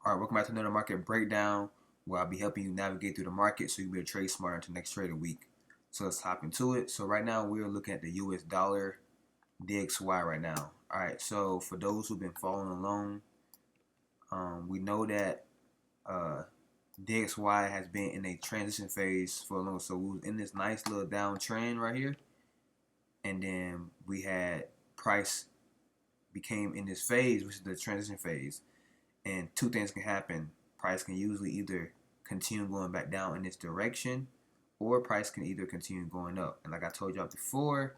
All right, welcome back to another market breakdown where I'll be helping you navigate through the market so you can be able to trade smarter into next trading week. So let's hop into it. So right now we're looking at the US dollar DXY right now. All right, so for those who've been following along, we know that uh, DXY has been in a transition phase for a long. So we was in this nice little downtrend right here, and then we had price became in this phase, which is the transition phase. And two things can happen. Price can usually either continue going back down in this direction, or price can either continue going up. And like I told y'all before,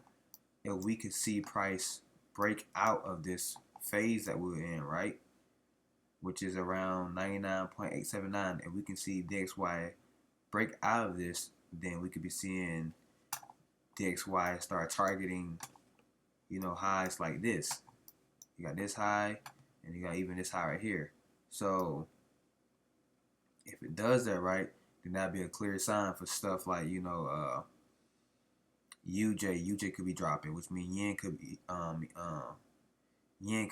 if we could see price break out of this phase that we're in, right, which is around 99.879, if we can see DXY break out of this, then we could be seeing DXY start targeting, highs like this. You got this high, and you got even this high right here. So if it does that right, then that'd be a clear sign for stuff like UJ could be dropping, which means yen could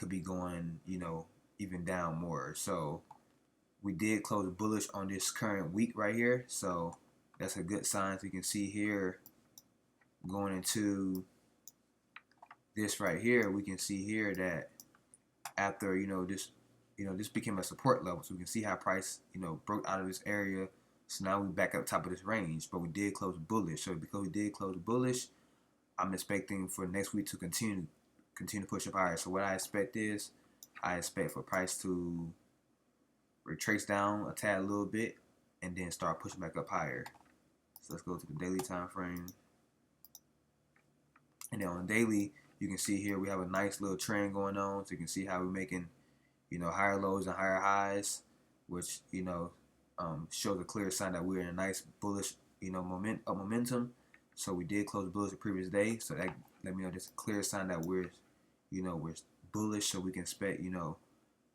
be going even down more. So we did close bullish on this current week right here, so that's a good sign. So you can see here going into this right here, we can see here that after this became a support level, so we can see how price broke out of this area. So now we back up top of this range, but we did close bullish. So because we did close bullish, I'm expecting for next week to continue to push up higher. So what I expect is I expect for price to retrace down a tad a little bit and then start pushing back up higher. So let's go to the daily time frame. And then on daily, you can see here we have a nice little trend going on. So you can see how we're making higher lows and higher highs, which shows a clear sign that we're in a nice bullish momentum. So we did close bullish the previous day, so that let me know that's a clear sign that we're bullish, so we can expect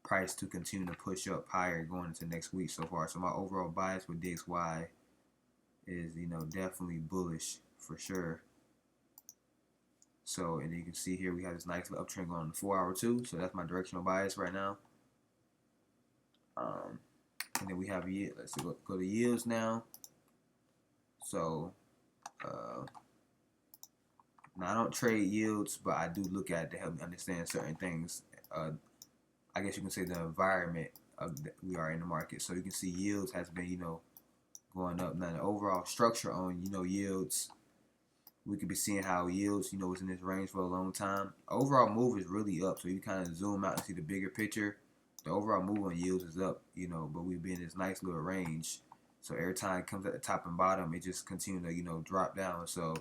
price to continue to push up higher going into next week so far. So my overall bias with DXY is definitely bullish for sure. So, and you can see here we have this nice little uptrend going on the 4-hour too. So that's my directional bias right now. And then we have let's go to yields now. So now I don't trade yields, but I do look at it to help me understand certain things. I guess you can say the environment we are in the market. So you can see yields has been going up. Now the overall structure on yields, we could be seeing how yields was in this range for a long time. Overall move is really up. So you kind of zoom out and see the bigger picture. The overall move on yields is up, but we've been in this nice little range. So every time it comes at the top and bottom, it just continues to drop down. So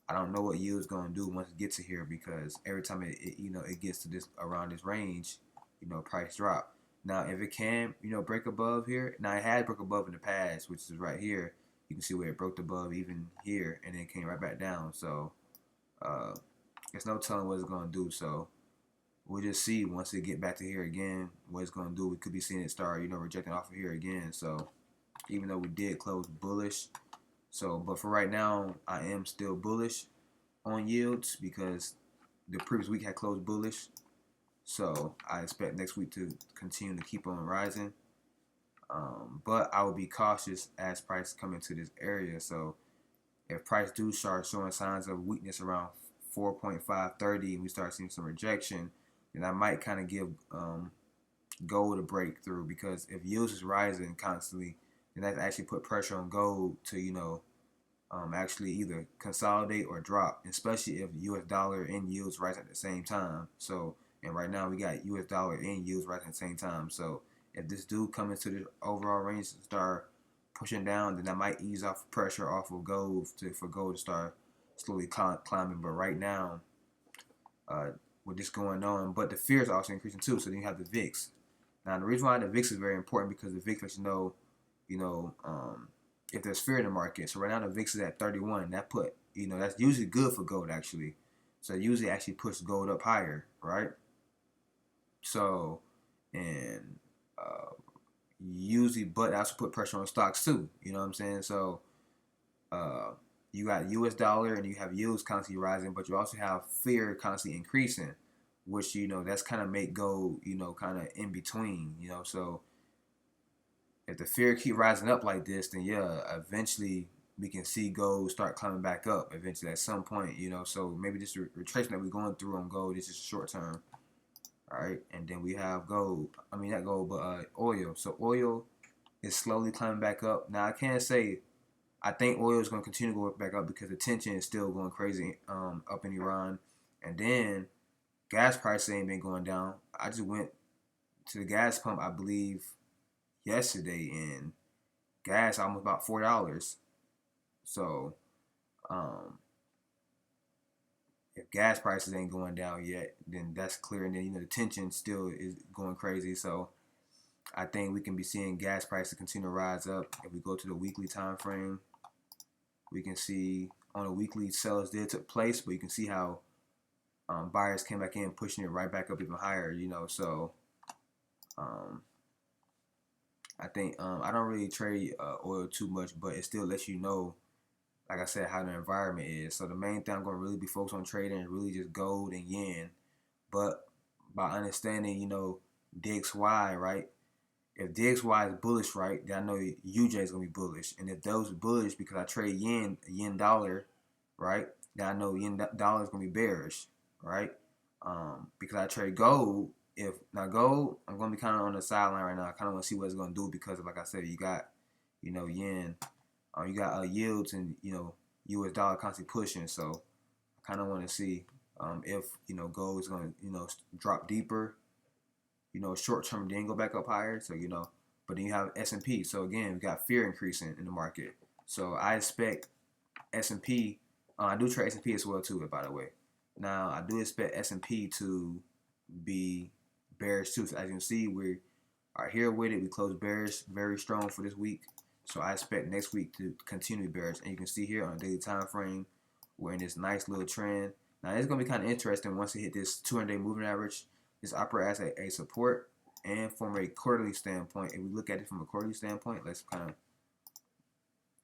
I don't know what yield's gonna do once it gets to here, because every time it gets to this around this range, price drop. Now if it can break above here, now it had broke above in the past, which is right here. You can see where it broke above even here, and then came right back down. So there's no telling what it's gonna do. So we'll just see once it get back to here again what it's gonna do. We could be seeing it start rejecting off of here again. So even though we did close bullish, but for right now I am still bullish on yields because the previous week had closed bullish. So I expect next week to continue to keep on rising. But I will be cautious as price come into this area. So if price do start showing signs of weakness around 4.530 and we start seeing some rejection, then I might kind of give gold a breakthrough, because if yields is rising constantly, then that actually put pressure on gold to actually either consolidate or drop, especially if US dollar and yields rise at the same time. So, and right now we got US dollar and yields rising at the same time. So if this do come into the overall range and start pushing down, then that might ease off pressure off of gold for gold to start slowly climbing. But right now, with this going on, but the fear is also increasing too. So then you have the VIX. Now the reason why the VIX is very important, because the VIX lets you know, if there's fear in the market. So right now the VIX is at 31. That that's usually good for gold actually. So it usually actually push gold up higher, right? So, and usually, but also put pressure on stocks too. You know what I'm saying? So you got US dollar and you have yields constantly rising, but you also have fear constantly increasing, which that's kind of make gold kind of in between. So if the fear keep rising up like this, then yeah, eventually we can see gold start climbing back up. Eventually, at some point, So maybe this retracement that we're going through on gold is just short term, all right? And then we have gold. I mean, not gold, but oil. So oil is slowly climbing back up. Now I can't say I think oil is going to continue to go back up because the tension is still going crazy up in Iran, and then gas prices ain't been going down. I just went to the gas pump, I believe, yesterday, and gas almost about $4. So, um, if gas prices ain't going down yet, then that's clear. And then the tension still is going crazy. So, I think we can be seeing gas prices continue to rise up. If we go to the weekly time frame, we can see on a weekly sales did took place, but you can see how buyers came back in, pushing it right back up even higher. So um, I think I don't really trade oil too much, but it still lets you know, like I said, how the environment is. So the main thing I'm going to really be focused on trading is really just gold and yen. But by understanding, DXY, right? If DXY is bullish, right, then I know UJ is going to be bullish. And if those are bullish because I trade yen dollar, right, then I know yen dollar is going to be bearish, right? Because I trade gold. If now gold, I'm going to be kind of on the sideline right now. I kind of want to see what it's going to do because, like I said, you got, yen, you got yields and U.S. dollar constantly pushing. So I kind of want to see if gold is going to drop deeper. Short term then go back up higher. So but then you have S&P. So again, we got fear increasing in the market. So I expect S&P. I do trade S&P as well too, by the way. Now I do expect S&P to be bearish too. So as you can see, we are here with it. We closed bearish very strong for this week. So I expect next week to continue bearish. And you can see here on a daily time frame, we're in this nice little trend. Now it's gonna be kind of interesting once it hit this 200-day moving average. This operate as a support, and from a quarterly standpoint, if we look at it from a quarterly standpoint, let's kind of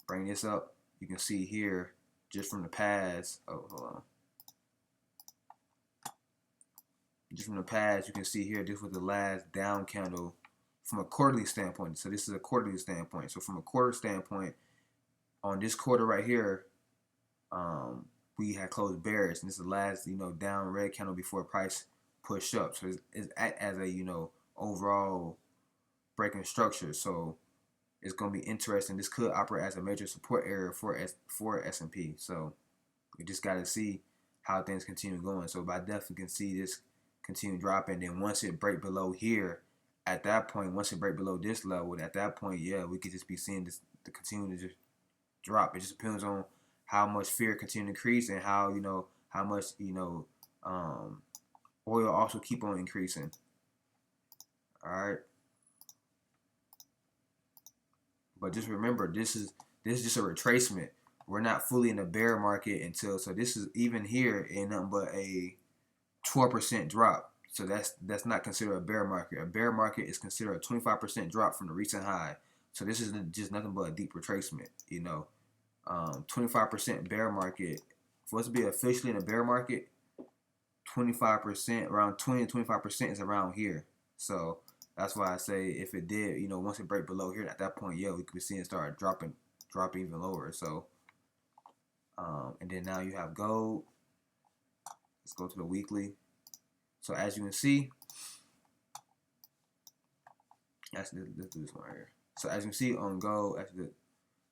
bring this up. You can see here, just from the past, just from the past, you can see here, this was the last down candle from a quarterly standpoint. So this is a quarterly standpoint. So from a quarter standpoint, on this quarter right here, we had closed bearish, and this is the last, down red candle before price push up. So it's as a overall breaking structure. So it's gonna be interesting. This could operate as a major support area for S&P. So we just got to see how things continue going. So I definitely can see this continue dropping. Then once it break below here, at that point, once it break below this level, at that point, yeah, we could just be seeing this to continue to just drop. It just depends on how much fear continue to increase and how how much oil also keep on increasing. All right, but just remember, this is just a retracement. We're not fully in the bear market until, so this is even here in nothing but a 12% drop. So that's not considered a bear market. A bear market is considered a 25% drop from the recent high. So this is just nothing but a deep retracement. 25% bear market. For us to be officially in a bear market, 25%, around 20 to 25% is around here. So that's why I say if it did, once it break below here, at that point, yeah, we could be seeing it start dropping even lower. So, and then now you have gold. Let's go to the weekly. So as you can see, let's do this one right here. So as you can see on gold,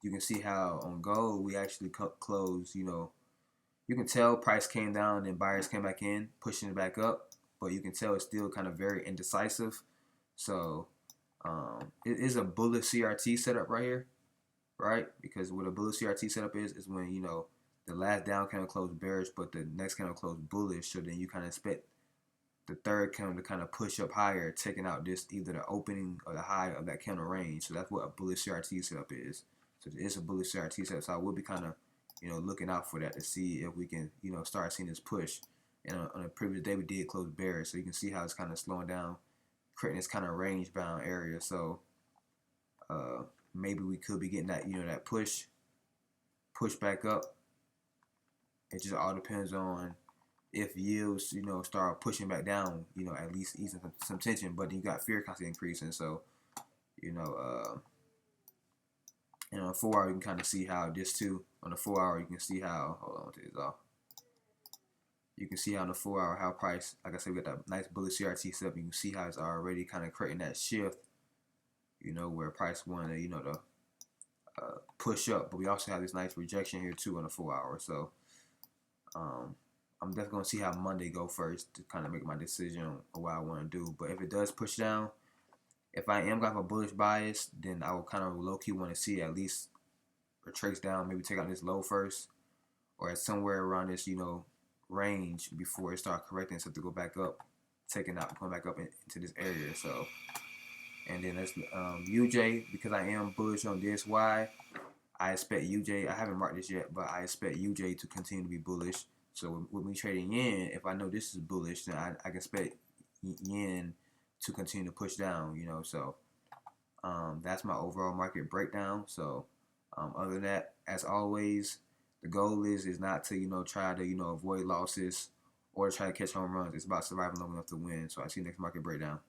you can see how on gold we actually closed. You can tell price came down and buyers came back in, pushing it back up, but you can tell it's still kind of very indecisive. So it is a bullish CRT setup right here, right? Because what a bullish CRT setup is when the last down candle closed bearish, but the next candle closed bullish. So then you kind of expect the third candle to kind of push up higher, taking out this either the opening or the high of that candle range. So that's what a bullish CRT setup is. So it's a bullish CRT setup. So I will be kind of looking out for that to see if we can start seeing this push. And on a previous day we did close bearish, so you can see how it's kind of slowing down, creating this kind of range bound area. So maybe we could be getting that that push back up. It just all depends on if yields start pushing back down, at least easing some tension. But then you got fear constantly increasing. So And on the 4 hour, you can kind of see how this too. On the 4 hour, you can see how. Hold on, take this off. You can see how on the 4 hour how price. Like I said, we got that nice bullish CRT setup. You can see how it's already kind of creating that shift. You know, where price wanted, you know, to push up, but we also have this nice rejection here too on the 4 hour. So I'm definitely gonna see how Monday go first to kind of make my decision on what I want to do. But if it does push down, if I am gonna have a bullish bias, then I will kind of low key want to see at least retrace down, maybe take out this low first, or at somewhere around this, you know, range before it start correcting, so to go back up, taking out, going back up into this area. So, and then that's UJ, because I am bullish on this. Why? I expect UJ. I haven't marked this yet, but I expect UJ to continue to be bullish. So with me trading yen, if I know this is bullish, then I can expect yen to continue to push down. You know, so that's my overall market breakdown. So other than that, as always, the goal is not to, you know, try to, you know, avoid losses or try to catch home runs. It's about surviving long enough to win. So I see you next market breakdown.